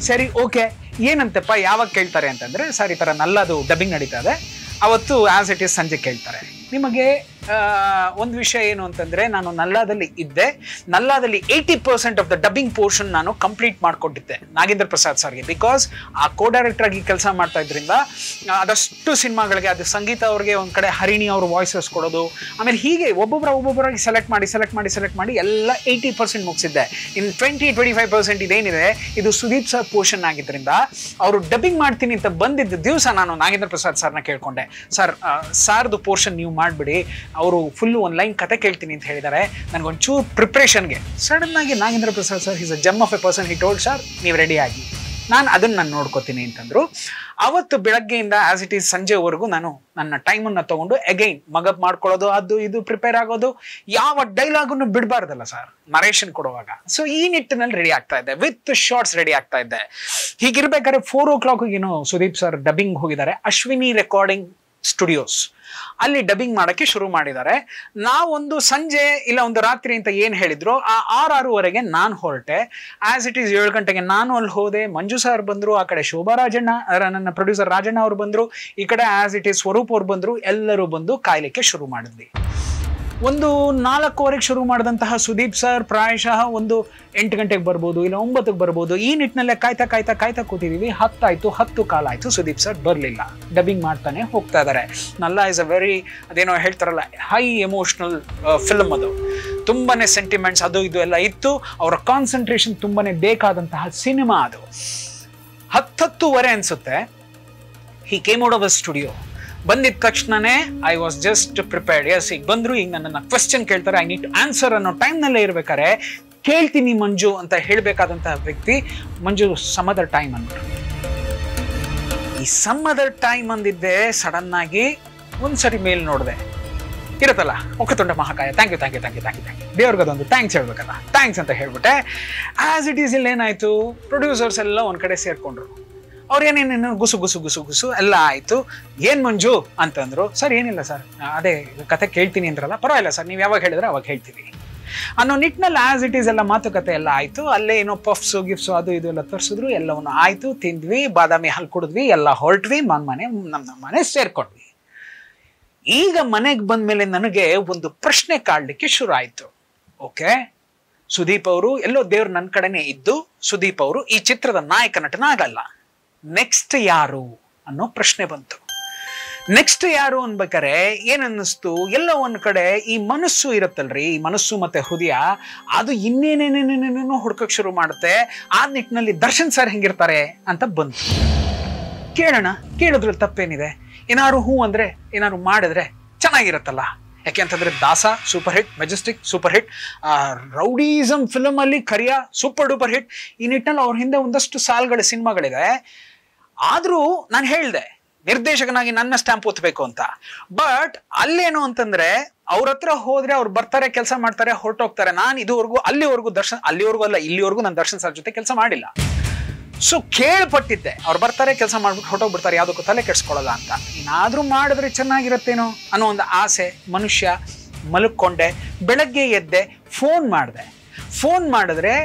ಸರಿ, ಓಕೆ, ಏನಂತಪ್ಪ ಯಾವಾಗ ಕೇಳ್ತಾರೆ ಅಂತಂದ್ರೆ, ಸರ್ ಈ ತರ ನಲ್ಲದು ಡಬ್ಬಿಂಗ್ ನಡೀತಾ ಇದೆ, ಅವತ್ತು ಆಸ್ ಇಟ್ ಈಸ್ ಸಂಜೆ ಕೇಳ್ತಾರೆ. ನಿಮಗೆ ಒಂದು ವಿಷಯ ಏನು ಅಂತಂದ್ರೆ, ನಾನು ನಲ್ಲಾದಲ್ಲಿ ಇದ್ದೆ. ನಲ್ಲಾದಲ್ಲಿ 80% ಆಫ್ ದ ಡಬ್ಬಿಂಗ್ ಪೋರ್ಷನ್ ನಾನು ಕಂಪ್ಲೀಟ್ ಮಾಡ್ಕೊಟ್ಟಿದ್ದೆ ನಾಗೇಂದ್ರ ಪ್ರಸಾದ್ ಸರ್ಗೆ. ಬಿಕಾಸ್ ಆ ಕೋ ಡೈರೆಕ್ಟರ್ ಆಗಿ ಕೆಲಸ ಮಾಡ್ತಾ ಇದ್ರಿಂದ ಅದಷ್ಟು ಸಿನಿಮಾಗಳಿಗೆ, ಅದು ಸಂಗೀತ ಅವ್ರಿಗೆ ಒಂದ್ ಕಡೆ ಹರಿಣಿ ಅವ್ರ ವಾಯ್ಸಸ್ ಕೊಡೋದು, ಆಮೇಲೆ ಹೀಗೆ ಒಬ್ಬೊಬ್ಬರಾಗಿ ಸೆಲೆಕ್ಟ್ ಮಾಡಿ ಎಲ್ಲ 80% ಮುಗಿಸಿದ್ದೆ. ಇನ್ 20-25% ಇದೇನಿದೆ, ಇದು ಸುದೀಪ್ ಸರ್ ಪೋರ್ಷನ್ ಆಗಿದ್ರಿಂದ ಅವರು ಡಬ್ಬಿಂಗ್ ಮಾಡ್ತೀನಿ ಅಂತ ಬಂದಿದ್ದ ದಿವಸ ನಾನು ನಾಗೇಂದ್ರ ಪ್ರಸಾದ್ ಸರ್ನ ಕೇಳ್ಕೊಂಡೆ, ಸರ್ ಸಾರ್ದು ಪೋರ್ಷನ್ ನೀವು ಮಾಡ್ಬಿಡಿ, ಅವರು ಫುಲ್ ಒಂದು ಲೈನ್ ಕತೆ ಕೇಳ್ತೀನಿ ಅಂತ ಹೇಳಿದ್ದಾರೆ, ನನಗೊಂಚೂರು ಪ್ರಿಪ್ರೇಷನ್ಗೆ. ಸಡನ್ ಆಗಿ Nagendra Prasad sir is a gem of A person, he told sir ನೀವು ರೆಡಿ ಆಗಿ, ನಾನು ನೋಡ್ಕೋತೀನಿ ಅಂತಂದ್ರು. ಅವತ್ತು ಬೆಳಗ್ಗೆಯಿಂದ ಆಸ್ ಇಟ್ ಈಸ್ ಸಂಜೆವರೆಗೂ ನಾನು ನನ್ನ ಟೈಮನ್ನು ತಗೊಂಡು ಅಗೈನ್ ಮಗಪ್ ಮಾಡ್ಕೊಳ್ಳೋದು, ಅದು ಇದು ಪ್ರಿಪೇರ್ ಆಗೋದು, ಯಾವ ಡೈಲಾಗನ್ನು ಬಿಡಬಾರ್ದಲ್ಲ ಸರ್ ನರೇಷನ್ ಕೊಡುವಾಗ. ಸೊ ಈ ನಿಟ್ಟಿನಲ್ಲಿ ರೆಡಿ ಆಗ್ತಾ ಇದ್ದೆ, ವಿತ್ ಶಾರ್ಟ್ಸ್ ರೆಡಿ ಆಗ್ತಾ ಇದ್ದೆ. ಹೀಗಿರ್ಬೇಕಾದ್ರೆ 4 o'clock ಸುದೀಪ್ ಸರ್ ಡಬ್ಬಿಂಗ್ ಹೋಗಿದ್ದಾರೆ ಅಶ್ವಿನಿ ರೆಕಾರ್ಡಿಂಗ್ ಸ್ಟುಡಿಯೋಸ್, ಅಲ್ಲಿ ಡಬ್ಬಿಂಗ್ ಮಾಡಕ್ಕೆ ಶುರು ಮಾಡಿದ್ದಾರೆ. ನಾವೊಂದು ಸಂಜೆ ಇಲ್ಲ ಒಂದು ರಾತ್ರಿ ಅಂತ ಏನ್ ಹೇಳಿದ್ರು, ಆ 6-6:30 ನಾನು ಹೊರಟೆ. ಆಸ್ ಇಟ್ ಈಸ್ 7 ಗಂಟೆಗೆ ನಾನು ಅಲ್ಲಿ ಹೋದೆ. ಮಂಜು ಸರ್ ಬಂದ್ರು, ಆ ಕಡೆ ಶೋಭಾ ರಾಜಣ್ಣ, ನನ್ನ ಪ್ರೊಡ್ಯೂಸರ್ ರಾಜಣ್ಣ ಅವ್ರು ಬಂದ್ರು, ಈ ಕಡೆ ಆಸ್ ಇಟ್ ಈಸ್ ಸ್ವರೂಪ್ ಅವ್ರು ಬಂದ್ರು. ಎಲ್ಲರೂ ಬಂದು ಕಾಯ್ಲಿಕ್ಕೆ ಶುರು ಮಾಡಿದ್ವಿ. ಒಂದು 4:15 ಶುರು ಮಾಡಿದಂತಹ ಸುದೀಪ್ ಸರ್ ಪ್ರಾಯಶಃ ಒಂದು 8 ಗಂಟೆಗೆ ಬರ್ಬೋದು, ಇಲ್ಲ 9ಕ್ಕೆ ಬರ್ಬೋದು. ಈ ನಿಟ್ಟಿನಲ್ಲೇ ಕಾಯ್ತಾ ಕೂತಿದೀವಿ. 10 ಆಯ್ತು, 10 ಕಾಲ ಆಯ್ತು, ಸುದೀಪ್ ಸರ್ ಬರ್ಲಿಲ್ಲ. ಡಬ್ಬಿಂಗ್ ಮಾಡ್ತಾನೆ ಹೋಗ್ತಾ ಇದಾರೆ. ನಲ್ಲ ಇಸ್ ಅ ವೆರಿ, ಅದೇನೋ ಹೇಳ್ತಾರಲ್ಲ, ಹೈ ಎಮೋಷನಲ್ ಫಿಲ್ಮ್. ಅದು ತುಂಬಾನೇ ಸೆಂಟಿಮೆಂಟ್ಸ್ ಅದು ಇದು ಎಲ್ಲ ಇತ್ತು. ಅವರ ಕಾನ್ಸಂಟ್ರೇಷನ್ ತುಂಬಾನೇ ಬೇಕಾದಂತಹ ಸಿನಿಮಾ ಅದು. 10:30 ಅನ್ಸುತ್ತೆ he came out of the studio. ಬಂದಿದ ತಕ್ಷಣನೇ I was just prepared. Yes, ಈಗ ಬಂದ್ರು, ಈಗ ನನ್ನ ಕ್ವೆಶ್ಚನ್ ಕೇಳ್ತಾರೆ, ಐ ನೀಡ್ ಟು ಆನ್ಸರ್ ಅನ್ನೋ ಟೈಮ್ನಲ್ಲೇ ಇರ್ಬೇಕಾರೆ ಕೇಳ್ತೀನಿ ಮಂಜು ಅಂತ ಹೇಳ್ಬೇಕಾದಂತಹ ವ್ಯಕ್ತಿ ಮಂಜು ಸಮ್ ಅದರ್ ಟೈಮ್ ಅಂದ್ಬಿಟ್ರು. ಈ ಸಮ್ ಅದರ್ ಟೈಮ್ ಅಂದಿದ್ದೆ ಸಡನ್ ಆಗಿ ಒಂದ್ಸರಿ ಮೇಲ್ ನೋಡಿದೆ, ಇರುತ್ತಲ್ಲ ಒಕ್ಕತೊಂಡ ಮಹಾಕಾಯ, thank you thank you thank you thank you thank you, ದೇವ್ರಿಗದೊಂದು ಥ್ಯಾಂಕ್ಸ್ ಹೇಳ್ಬೇಕಲ್ಲ, ಥ್ಯಾಂಕ್ಸ್ ಅಂತ ಹೇಳ್ಬಿಟ್ಟೆ. ಆಸ್ ಇಟ್ ಈಸ್ ಇಲ್ಲಿ ಏನಾಯ್ತು, ಪ್ರೊಡ್ಯೂಸರ್ಸ್ ಎಲ್ಲ ಒಂದ್ ಕಡೆ ಸೇರ್ಕೊಂಡ್ರು. ಅವ್ರು ಏನೇನೇನು ಗುಸು ಗುಸು ಗುಸು ಗುಸು ಎಲ್ಲ ಆಯ್ತು. ಏನ್ ಮಂಜು ಅಂತಂದ್ರು. ಸರ್ ಏನಿಲ್ಲ ಸರ್, ಅದೇ ಕತೆ ಕೇಳ್ತೀನಿ ಅಂದ್ರಲ್ಲ, ಪರವಾಗಿಲ್ಲ ಸರ್, ನೀವು ಯಾವಾಗ ಹೇಳಿದ್ರೆ ಅವಾಗ ಹೇಳ್ತೀವಿ ಅನ್ನೋ ನಿಟ್ಟಿನಲ್ಲಿ ಆಸ್ ಇಟ್ ಈಸ್ ಎಲ್ಲ ಮಾತುಕತೆ ಎಲ್ಲ ಆಯ್ತು. ಅಲ್ಲೇ ಏನೋ ಪಫ್ಸು ಗಿಫ್ಸು ಅದು ಇದು ಎಲ್ಲ ತರಿಸಿದ್ರು, ಎಲ್ಲವನ್ನು ಆಯ್ತು, ತಿಂದ್ವಿ, ಬಾದಾಮಿ ಹಾಲು ಕುಡಿದ್ವಿ, ಎಲ್ಲ ಹೊರಟ್ವಿ, ನಮ್ಮ ಮನೆ ಸೇರ್ಕೊಂಡ್ವಿ. ಈಗ ಮನೆಗೆ ಬಂದ್ಮೇಲೆ ನನಗೆ ಒಂದು ಪ್ರಶ್ನೆ ಕಾಡ್ಲಿಕ್ಕೆ ಶುರು ಆಯ್ತು. ಓಕೆ, ಸುದೀಪ್ ಅವರು ಎಲ್ಲೋ ದೇವ್ರು ನನ್ನ ಕಡೆನೇ ಇದ್ದು, ಸುದೀಪ್ ಅವರು ಈ ಚಿತ್ರದ ನಾಯಕ ನಟನಾಗಲ್ಲ, ನೆಕ್ಸ್ಟ್ ಯಾರು ಅನ್ನೋ ಪ್ರಶ್ನೆ ಬಂತು. ನೆಕ್ಸ್ಟ್ ಯಾರು ಅನ್ಬೇಕಾರೆ ಏನನ್ನಿಸ್ತು, ಎಲ್ಲ ಒಂದ್ ಕಡೆ ಈ ಮನಸ್ಸು ಇರುತ್ತಲ್ರಿ, ಈ ಮನಸ್ಸು ಮತ್ತೆ ಹೃದಯ ಅದು ಇನ್ನೇನೇನೇನೇನೇನೋ ಹುಡ್ಕಕ್ ಶುರು ಮಾಡುತ್ತೆ. ಆ ನಿಟ್ಟಿನಲ್ಲಿ ದರ್ಶನ್ ಸರ್ ಹೆಂಗಿರ್ತಾರೆ ಅಂತ ಬಂತು. ಕೇಳಿದ್ರಲ್ಲಿ ತಪ್ಪೇನಿದೆ, ಏನಾದ್ರು ಹೂ ಅಂದ್ರೆ ಏನಾದ್ರು ಮಾಡಿದ್ರೆ ಚೆನ್ನಾಗಿರತ್ತಲ್ಲ. ಯಾಕೆ ಅಂತಂದ್ರೆ ದಾಸ super hit, Majestic super hit, rowdyism film ಅಲ್ಲಿ ಕರಿಯ ಸೂಪರ್ ಡೂಪರ್ ಹಿಟ್. ಈ ನಿಟ್ಟಿನಲ್ಲಿ ಅವ್ರ ಹಿಂದೆ ಒಂದಷ್ಟು ಸಾಲ್ಗಳ ಸಿನಿಮಾಗಳಿದೆ. ಆದ್ರೂ ನಾನು ಹೇಳ್ದೆ ನಿರ್ದೇಶಕನಾಗಿ ನನ್ನ ಸ್ಟ್ಯಾಂಪ್ ಒತ್ತಬೇಕು ಅಂತ. ಬಟ್ ಅಲ್ಲೇನು ಅಂತಂದ್ರೆ ಅವ್ರ ಹತ್ರ ಹೋದ್ರೆ ಅವ್ರು ಬರ್ತಾರೆ, ಕೆಲಸ ಮಾಡ್ತಾರೆ, ಹೊರಟೋಗ್ತಾರೆ. ನಾನು ಇದುವರೆಗೂ ಅಲ್ಲಿವರೆಗೂ ಅಲ್ಲ, ಇಲ್ಲಿವರೆಗೂ ನಾನು ದರ್ಶನ್ ಸರ್ ಜೊತೆ ಕೆಲಸ ಮಾಡಿಲ್ಲ. ಸೊ ಕೇಳ್ಪಟ್ಟಿದ್ದೆ, ಅವ್ರು ಬರ್ತಾರೆ, ಕೆಲಸ ಮಾಡ್ಬಿಟ್ಟು ಹೊರಟೋಗ್ಬಿಡ್ತಾರೆ, ಯಾವುದಕ್ಕೂ ತಲೆ ಕೆಡ್ಸ್ಕೊಳ್ಳಲ್ಲ ಅಂತ. ಏನಾದ್ರೂ ಮಾಡಿದ್ರೆ ಚೆನ್ನಾಗಿರತ್ತೇನೋ ಅನ್ನೋ ಒಂದು ಆಸೆ. ಮನುಷ್ಯ ಮಲಕ್ಕೊಂಡೆ, ಬೆಳಗ್ಗೆ ಎದ್ದೆ, ಫೋನ್ ಮಾಡಿದ್ರೆ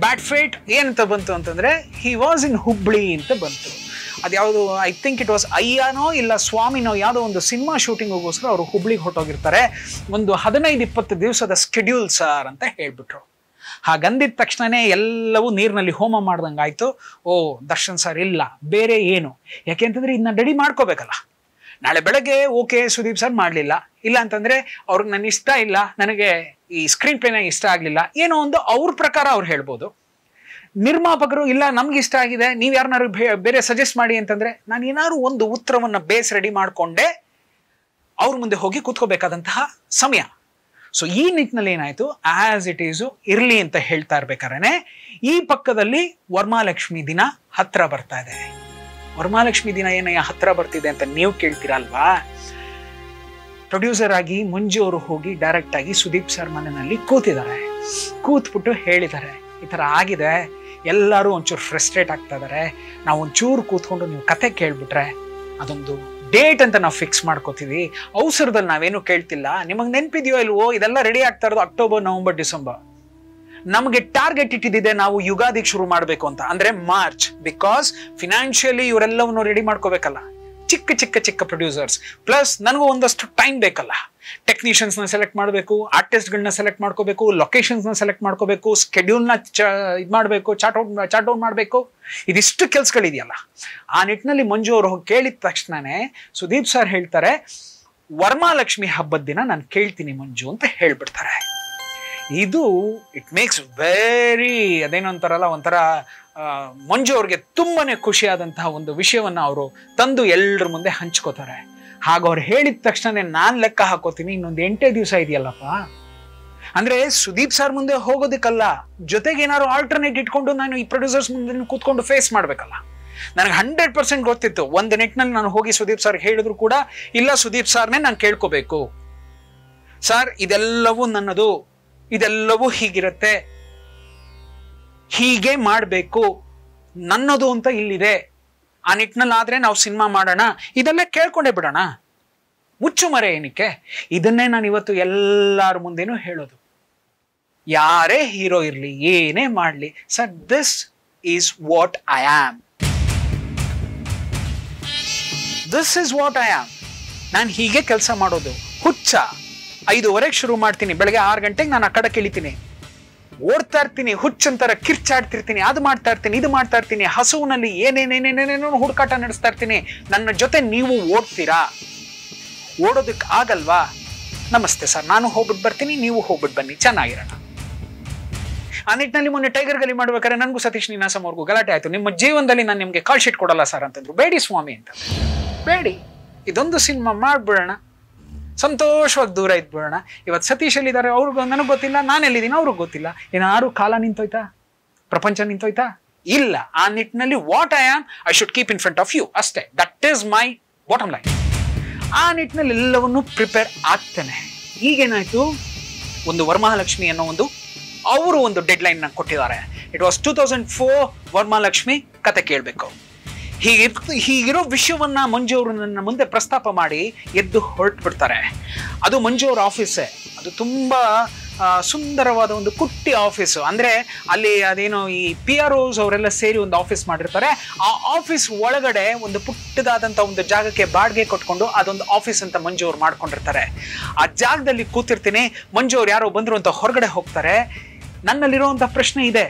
ಬ್ಯಾಡ್ ಫೇಟ್ ಏನಂತ ಬಂತು ಅಂತಂದ್ರೆ ಹಿ ವಾಸ್ ಇನ್ ಹುಬ್ಳಿ ಅಂತ ಬಂತು. ಅದ್ಯಾವುದು ಐ ಥಿಂಕ್ ಇಟ್ ವಾಸ್ ಅಯ್ಯನೋ ಇಲ್ಲ ಸ್ವಾಮಿನೋ ಯಾವುದೋ ಒಂದು ಸಿನಿಮಾ ಶೂಟಿಂಗ್ಗೋಸ್ಕರ ಅವರು ಹುಬ್ಳಿಗೆ ಹೊರಟೋಗಿರ್ತಾರೆ. ಒಂದು 15-20 ದಿವಸದ ಸ್ಕೆಡ್ಯೂಲ್ ಸರ್ ಅಂತ ಹೇಳ್ಬಿಟ್ರು. ಹಾಗಂದಿದ ತಕ್ಷಣನೇ ಎಲ್ಲವೂ ನೀರಿನಲ್ಲಿ ಹೋಮ ಮಾಡ್ದಂಗಾಯ್ತು. ಓ, ದರ್ಶನ್ ಸರ್ ಇಲ್ಲ, ಬೇರೆ ಏನು, ಯಾಕೆ ಅಂತಂದ್ರೆ ಇದನ್ನ ರೆಡಿ ಮಾಡ್ಕೋಬೇಕಲ್ಲ. ನಾಳೆ ಬೆಳಗ್ಗೆ ಓಕೆ ಸುದೀಪ್ ಸರ್ ಮಾಡಲಿಲ್ಲ, ಇಲ್ಲ ಅಂತಂದ್ರೆ ಅವ್ರಿಗೆ ನನ್ನ ಇಷ್ಟ ಇಲ್ಲ, ನನಗೆ ಈ ಸ್ಕ್ರೀನ್ ಪ್ಲೇನ ಇಷ್ಟ ಆಗಲಿಲ್ಲ, ಏನೋ ಒಂದು ಅವ್ರ ಪ್ರಕಾರ ಅವ್ರು ಹೇಳ್ಬೋದು. ನಿರ್ಮಾಪಕರು ಇಲ್ಲ ನಮ್ಗೆ ಇಷ್ಟ ಆಗಿದೆ, ನೀವು ಯಾರನ್ನಾರು ಬೇರೆ ಸಜೆಸ್ಟ್ ಮಾಡಿ ಅಂತಂದ್ರೆ ನಾನು ಏನಾದ್ರು ಒಂದು ಉತ್ತರವನ್ನ ಬೇಸ್ ರೆಡಿ ಮಾಡ್ಕೊಂಡೆ ಅವ್ರ ಮುಂದೆ ಹೋಗಿ ಕೂತ್ಕೋಬೇಕಾದಂತಹ ಸಮಯ. ಸೊ ಈ ನಿಟ್ಟಿನಲ್ಲಿ ಏನಾಯ್ತು, ಆಸ್ ಇಟ್ ಈಸು ಇರ್ಲಿ ಅಂತ ಹೇಳ್ತಾ ಇರ್ಬೇಕಾದ್ರೆ ಈ ಪಕ್ಕದಲ್ಲಿ ವರಮಹಾಲಕ್ಷ್ಮಿ ದಿನ ಹತ್ರ ಬರ್ತಾ ಇದೆ. ವರಮಹಾಲಕ್ಷ್ಮಿ ದಿನ ಏನಯ್ಯ ಹತ್ರ ಬರ್ತಿದೆ ಅಂತ ನೀವು ಕೇಳ್ತೀರಲ್ವಾ. ಪ್ರೊಡ್ಯೂಸರ್ ಆಗಿ ಮಂಜು ಅವರು ಹೋಗಿ ಡೈರೆಕ್ಟ್ ಆಗಿ ಸುದೀಪ್ ಸರ್ ಮನೆಯಲ್ಲಿ ಕೂತ್ಬಿಟ್ಟು ಹೇಳಿದ್ದಾರೆ, ಈ ಥರ ಆಗಿದೆ, ಎಲ್ಲರೂ ಒಂಚೂರು ಫ್ರಸ್ಟ್ರೇಟ್ ಆಗ್ತಾ ಇದ್ದಾರೆ, ನಾವು ಒಂಚೂರು ಕೂತ್ಕೊಂಡು ನೀವು ಕತೆ ಕೇಳ್ಬಿಟ್ರೆ ಅದೊಂದು ಡೇಟ್ ಅಂತ ನಾವು ಫಿಕ್ಸ್ ಮಾಡ್ಕೋತೀವಿ, ಅವಸರದಲ್ಲಿ ನಾವೇನು ಕೇಳ್ತಿಲ್ಲ, ನಿಮಗೆ ನೆನಪಿದೆಯೋ ಇಲ್ವೋ, ಇದೆಲ್ಲ ರೆಡಿ ಆಗ್ತಾ ಇರೋದು ಅಕ್ಟೋಬರ್, ನವೆಂಬರ್, ಡಿಸೆಂಬರ್. ನಮಗೆ ಟಾರ್ಗೆಟ್ ಇಟ್ಟಿದ್ದಿದೆ ನಾವು ಯುಗಾದಿಗೆ ಶುರು ಮಾಡಬೇಕು ಅಂತ, ಅಂದ್ರೆ ಮಾರ್ಚ್. ಬಿಕಾಸ್ ಫಿನಾನ್ಷಿಯಲಿ ಇವರೆಲ್ಲವನ್ನು ರೆಡಿ ಮಾಡ್ಕೋಬೇಕಲ್ಲ, ಚಿಕ್ಕ ಪ್ರೊಡ್ಯೂಸರ್ಸ್. ಪ್ಲಸ್ ನನಗೂ ಒಂದಷ್ಟು ಟೈಮ್ ಬೇಕಲ್ಲ, ಟೆಕ್ನಿಷಿಯನ್ಸ್ನ ಸೆಲೆಕ್ಟ್ ಮಾಡಬೇಕು, ಆರ್ಟಿಸ್ಟ್ಗಳನ್ನ ಸೆಲೆಕ್ಟ್ ಮಾಡ್ಕೋಬೇಕು, ಲೊಕೇಶನ್ಸ್ನ ಸೆಲೆಕ್ಟ್ ಮಾಡ್ಕೋಬೇಕು, ಸ್ಕೆಡ್ಯೂಲ್ನ ಇದು ಮಾಡಬೇಕು, ಚಾರ್ಟ್ ಔಟ್ ಮಾಡಬೇಕು, ಇದಿಷ್ಟು ಕೆಲ್ಸಗಳಿದೆಯಲ್ಲ. ಆ ನಿಟ್ಟಿನಲ್ಲಿ ಮಂಜು ಅವರು ಕೇಳಿದ ತಕ್ಷಣನೇ ಸುದೀಪ್ ಸರ್ ಹೇಳ್ತಾರೆ, ವರಮಹಾಲಕ್ಷ್ಮಿ ಹಬ್ಬದ ದಿನ ನಾನು ಕೇಳ್ತೀನಿ ಮಂಜು ಅಂತ ಹೇಳ್ಬಿಡ್ತಾರೆ. ಇದು ಇಟ್ ಮೇಕ್ಸ್ ವೆರಿ ಅದೇನೋ ಅಂತಾರಲ್ಲ, ಒಂಥರ ಮಂಜು ಅವ್ರಿಗೆ ತುಂಬಾನೇ ಖುಷಿಯಾದಂತಹ ಒಂದು ವಿಷಯವನ್ನ ಅವರು ತಂದು ಎಲ್ಲರ ಮುಂದೆ ಹಂಚ್ಕೋತಾರೆ. ಹಾಗ ಅವ್ರು ಹೇಳಿದ ತಕ್ಷಣ ನಾನ್ ಲೆಕ್ಕ ಹಾಕೋತೀನಿ, ಇನ್ನೊಂದು 8 ದಿವಸ ಇದೆಯಲ್ಲಪ್ಪ, ಅಂದ್ರೆ ಸುದೀಪ್ ಸರ್ ಮುಂದೆ ಹೋಗೋದಕ್ಕಲ್ಲ, ಜೊತೆಗೆ ಏನಾದ್ರು ಆಲ್ಟರ್ನೇಟ್ ಇಟ್ಕೊಂಡು ನಾನು ಈ ಪ್ರೊಡ್ಯೂಸರ್ಸ್ ಮುಂದೆ ಕೂತ್ಕೊಂಡು ಫೇಸ್ ಮಾಡ್ಬೇಕಲ್ಲ. ನನಗೆ 100% ಗೊತ್ತಿತ್ತು, ಒಂದು ನಿಟ್ಟಿನಲ್ಲಿ ನಾನು ಹೋಗಿ ಸುದೀಪ್ ಸರ್ ಹೇಳಿದ್ರು ಕೂಡ, ಇಲ್ಲ ಸುದೀಪ್ ಸರ್ನೇ ನಾನು ಕೇಳ್ಕೋಬೇಕು, ಸರ್ ಇದೆಲ್ಲವೂ ನನ್ನದು, ಇದೆಲ್ಲವೂ ಹೀಗಿರುತ್ತೆ, ಹೀಗೆ ಮಾಡಬೇಕು, ನನ್ನದು ಅಂತ ಇಲ್ಲಿದೆ, ಆ ನಿಟ್ಟಿನಲ್ಲಿ ಆದ್ರೆ ನಾವು ಸಿನಿಮಾ ಮಾಡೋಣ, ಇದೆಲ್ಲ ಕೇಳ್ಕೊಂಡೇ ಬಿಡೋಣ, ಮುಚ್ಚುಮರೆ ಏನಕ್ಕೆ. ಇದನ್ನೇ ನಾನು ಇವತ್ತು ಎಲ್ಲರ ಮುಂದೆನೂ ಹೇಳೋದು, ಯಾರೇ ಹೀರೋ ಇರ್ಲಿ, ಏನೇ ಮಾಡ್ಲಿ, sir this is what I am, this is what I am. ನಾನು ಹೀಗೆ ಕೆಲಸ ಮಾಡೋದು. ಹುಚ್ಚ 5:15 ಶುರು ಮಾಡ್ತೀನಿ, ಬೆಳಗ್ಗೆ 6 ಗಂಟೆಗೆ ನಾನು ಆ ಕಡೆ ಇಳಿತೀನಿ, ಓಡ್ತಾ ಇರ್ತೀನಿ, ಹುಚ್ಚಂತರ ಕಿರ್ಚಾಡ್ತಿರ್ತೀನಿ, ಅದು ಮಾಡ್ತಾ ಇರ್ತೀನಿ, ಇದು ಮಾಡ್ತಾ ಇರ್ತೀನಿ, ಹಸುವಿನಲ್ಲಿ ಏನೇನೇನೇನೇನೇನೋ ಹುಡುಕಾಟ ನಡೆಸ್ತಾ ಇರ್ತೀನಿ. ನನ್ನ ಜೊತೆ ನೀವು ಓಡ್ತೀರಾ? ಓಡೋದಕ್ಕೆ ಆಗಲ್ವಾ? ನಮಸ್ತೆ ಸರ್, ನಾನು ಹೋಗ್ಬಿಟ್ಟು ಬರ್ತೀನಿ, ನೀವು ಹೋಗ್ಬಿಟ್ಟು ಬನ್ನಿ, ಚೆನ್ನಾಗಿರೋಣ. ಆ ನಿಟ್ಟಿನಲ್ಲಿ ಮೊನ್ನೆ ಟೈಗರ್ ಗಲಿ ಮಾಡ್ಬೇಕಾದ್ರೆ ನನಗೂ ಸತೀಶ್ ನೀನಾಸಂ ಅವ್ರಿಗೂ ಗಲಾಟೆ ಆಯ್ತು, ನಿಮ್ಮ ಜೀವನದಲ್ಲಿ ನಾನು ನಿಮ್ಗೆ ಕಾಲ್ ಶೀಟ್ ಕೊಡಲ್ಲ ಸರ್ ಅಂತಂದ್ರು. ಬೇಡಿ ಸ್ವಾಮಿ ಅಂತ. ಬೇಡಿ, ಇದೊಂದು ಸಿನಿಮಾ ಮಾಡ್ಬಿಡೋಣ, ಸಂತೋಷವಾಗಿ ದೂರ ಇದ್ಬಿಡೋಣ. ಇವತ್ತು ಸತೀಶ್ ಎಲ್ಲಿದ್ದಾರೆ ಅವ್ರಿಗೂ ನನಗೆ ಗೊತ್ತಿಲ್ಲ, ನಾನು ಎಲ್ಲಿದ್ದೀನಿ ಅವ್ರಿಗೆ ಗೊತ್ತಿಲ್ಲ. ಏನಾದ್ರು ಕಾಲ ನಿಂತೋಯ್ತಾ, ಪ್ರಪಂಚ ನಿಂತೋಯ್ತಾ? ಇಲ್ಲ. ಆ ನಿಟ್ಟಿನಲ್ಲಿ what I am I should keep in front of you ಅಷ್ಟೇ. That is my bottom line. ಆ ನಿಟ್ಟಿನಲ್ಲಿ ಎಲ್ಲವನ್ನೂ ಪ್ರಿಪೇರ್ ಆಗ್ತೇನೆ. ಈಗೇನಾಯ್ತು, ಒಂದು ವರಮಹಾಲಕ್ಷ್ಮಿ ಅನ್ನೋ ಅವರು ಒಂದು ಡೆಡ್ ಲೈನ್ ಕೊಟ್ಟಿದ್ದಾರೆ. It was 2004. ವರಮಹಾಲಕ್ಷ್ಮಿ ಕತೆ ಕೇಳಬೇಕು. ಹೀಗಿರೋ ವಿಷಯವನ್ನ ಮಂಜು ಅವರು ನನ್ನ ಮುಂದೆ ಪ್ರಸ್ತಾಪ ಮಾಡಿ ಎದ್ದು ಹೊರಟು ಬಿಡ್ತಾರೆ. ಅದು ಮಂಜು ಅವ್ರ ಆಫೀಸೇ. ಅದು ತುಂಬಾ ಸುಂದರವಾದ ಒಂದು ಕುಟ್ಟಿ ಆಫೀಸು. ಅಂದ್ರೆ ಅಲ್ಲಿ ಅದೇನೋ ಈ PROs ಅವರೆಲ್ಲ ಸೇರಿ ಒಂದು ಆಫೀಸ್ ಮಾಡಿರ್ತಾರೆ. ಆ ಆಫೀಸ್ ಒಳಗಡೆ ಒಂದು ಪುಟ್ಟದಾದಂಥ ಒಂದು ಜಾಗಕ್ಕೆ ಬಾಡಿಗೆ ಕೊಟ್ಕೊಂಡು ಅದೊಂದು ಆಫೀಸ್ ಅಂತ ಮಂಜು ಅವ್ರು ಮಾಡ್ಕೊಂಡಿರ್ತಾರೆ. ಆ ಜಾಗದಲ್ಲಿ ಕೂತಿರ್ತೀನಿ. ಮಂಜು ಅವ್ರು ಯಾರೋ ಬಂದ್ರು ಅಂತ ಹೊರಗಡೆ ಹೋಗ್ತಾರೆ. ನನ್ನಲ್ಲಿರುವಂಥ ಪ್ರಶ್ನೆ ಇದೆ,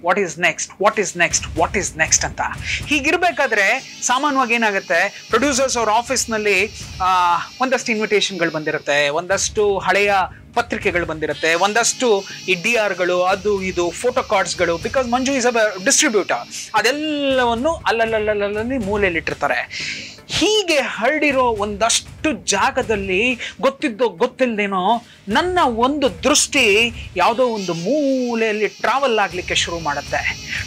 what is next, what is next, what is next ಅಂತ. ಹೀಗಿರ್ಬೇಕಾದ್ರೆ ಸಾಮಾನ್ಯವಾಗಿ ಏನಾಗುತ್ತೆ, ಪ್ರೊಡ್ಯೂಸರ್ಸ್ ಅವ್ರ ಆಫೀಸ್ನಲ್ಲಿ ಒಂದಷ್ಟು ಇನ್ವಿಟೇಷನ್ಗಳು ಬಂದಿರುತ್ತೆ, ಒಂದಷ್ಟು ಹಳೆಯ ಪತ್ರಿಕೆಗಳು ಬಂದಿರುತ್ತೆ, ಒಂದಷ್ಟು ಈ DRಗಳು, ಅದು ಇದು ಫೋಟೋ ಕಾರ್ಡ್ಸ್ಗಳು. Because Manju is a distributor. ಅದೆಲ್ಲವನ್ನು ಅಲ್ಲಲ್ಲಿ ಮೂಲೆಯಲ್ಲಿಟ್ಟಿರ್ತಾರೆ. ಹೀಗೆ ಹರಡಿರೋ ಒಂದಷ್ಟು ಜಾಗದಲ್ಲಿ ಗೊತ್ತಿದ್ದೋ ಗೊತ್ತಿಲ್ಲದೇನೋ ನನ್ನ ಒಂದು ದೃಷ್ಟಿ ಯಾವುದೋ ಒಂದು ಮೂಲೆಯಲ್ಲಿ ಟ್ರಾವೆಲ್ ಆಗ್ಲಿಕ್ಕೆ ಶುರು ಮಾಡುತ್ತೆ.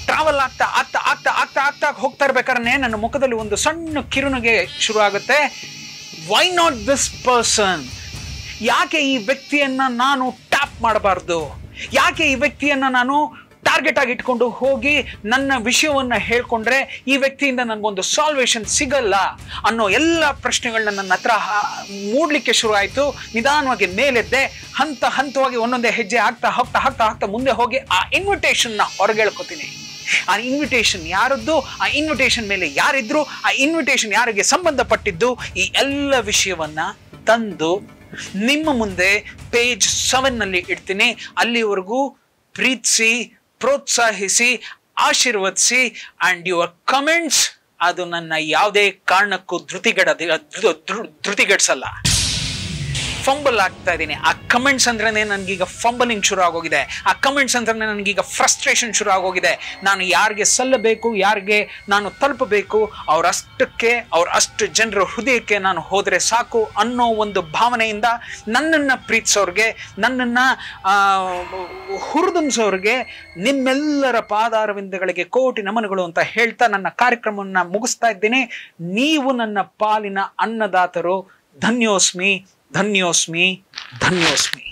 ಟ್ರಾವೆಲ್ ಆಗ್ತಾ ಆಗ್ತಾ ಆಗ್ತಾ ಆಗ್ತಾ ಆಗ್ತಾ ಹೋಗ್ತಾ ಇರ್ಬೇಕಾದ್ರೆ ನನ್ನ ಮುಖದಲ್ಲಿ ಒಂದು ಸಣ್ಣ ಕಿರುನಿಗೆ ಶುರು ಆಗುತ್ತೆ. Why not this person? ಯಾಕೆ ಈ ವ್ಯಕ್ತಿಯನ್ನ ನಾನು ಟ್ಯಾಪ್ ಮಾಡಬಾರ್ದು? ಯಾಕೆ ಈ ವ್ಯಕ್ತಿಯನ್ನ ನಾನು ಟಾರ್ಗೆಟ್ ಆಗಿ ಇಟ್ಕೊಂಡು ಹೋಗಿ ನನ್ನ ವಿಷಯವನ್ನ ಹೇಳ್ಕೊಂಡ್ರೆ ಈ ವ್ಯಕ್ತಿಯಿಂದ ನನಗೊಂದು ಸಾಲ್ವೇಷನ್ ಸಿಗಲ್ಲ ಅನ್ನೋ ಎಲ್ಲ ಪ್ರಶ್ನೆಗಳನ್ನ ನನ್ನ ಹತ್ರ ಮೂಡ್ಲಿಕ್ಕೆ ಶುರು ಆಯ್ತು. ನಿಧಾನವಾಗಿ ಮೇಲೆದ್ದೆ, ಹಂತವಾಗಿ ಒಂದೊಂದೇ ಹೆಜ್ಜೆ ಆಗ್ತಾ ಹೋಗ್ತಾ ಆಗ್ತಾ ಆಗ್ತಾ ಮುಂದೆ ಹೋಗಿ ಆ ಇನ್ವಿಟೇಷನ್ ನ ಹೊರಗೆಳ್ಕೊತೀನಿ. ಆ ಇನ್ವಿಟೇಷನ್ ಯಾರದ್ದು, ಆ ಇನ್ವಿಟೇಷನ್ ಮೇಲೆ ಯಾರಿದ್ರು, ಆ ಇನ್ವಿಟೇಷನ್ ಯಾರಿಗೆ ಸಂಬಂಧಪಟ್ಟಿದ್ದು, ಈ ಎಲ್ಲ ವಿಷಯವನ್ನ ತಂದು ನಿಮ್ಮ ಮುಂದೆ ಪೇಜ್ 7 ನಲ್ಲಿ ಇಡ್ತೀನಿ. ಅಲ್ಲಿವರೆಗೂ ಪ್ರೀತಿಸಿ, ಪ್ರೋತ್ಸಾಹಿಸಿ, ಆಶೀರ್ವದಿಸಿ. ಅಂಡ್ ಯುವರ್ ಕಮೆಂಟ್ಸ್ ಅದು ನನ್ನ ಯಾವುದೇ ಕಾರಣಕ್ಕೂ ಧೃತಿಗೆಡಿಸಲ್ಲ. ಫಂಬಲ್ ಆಗ್ತಾ ಇದ್ದೀನಿ. ಆ ಕಮೆಂಟ್ಸ್ ಅಂದ್ರೆ ನನಗೀಗ ಫಂಬಲಿಂಗ್ ಶುರು ಆಗೋಗಿದೆ. ಆ ಕಮೆಂಟ್ಸ್ ಅಂದ್ರೆ ನನಗೀಗ ಫ್ರಸ್ಟ್ರೇಷನ್ ಶುರು ಆಗೋಗಿದೆ. ನಾನು ಯಾರಿಗೆ ಸಲ್ಲಬೇಕು, ಯಾರಿಗೆ ನಾನು ತಲುಪಬೇಕು, ಅಷ್ಟು ಜನರ ಹೃದಯಕ್ಕೆ ನಾನು ಹೋದರೆ ಸಾಕು ಅನ್ನೋ ಒಂದು ಭಾವನೆಯಿಂದ ನನ್ನನ್ನು ಪ್ರೀತಿಸೋರ್ಗೆ, ನನ್ನನ್ನು ಹುರಿದುಂಬಿಸೋರ್ಗೆ ನಿಮ್ಮೆಲ್ಲರ ಪಾದಾರವಿಂದಗಳಿಗೆ ಕೋಟಿ ನಮನಗಳು ಅಂತ ಹೇಳ್ತಾ ನನ್ನ ಕಾರ್ಯಕ್ರಮವನ್ನು ಮುಗಿಸ್ತಾ ಇದ್ದೀನಿ. ನೀವು ನನ್ನ ಪಾಲಿನ ಅನ್ನದಾತರು. ಧನ್ಯೋಸ್ಮಿ, ಧನ್ಯೋಸ್ಮಿ, ಧನ್ಯೋಸ್ಮಿ.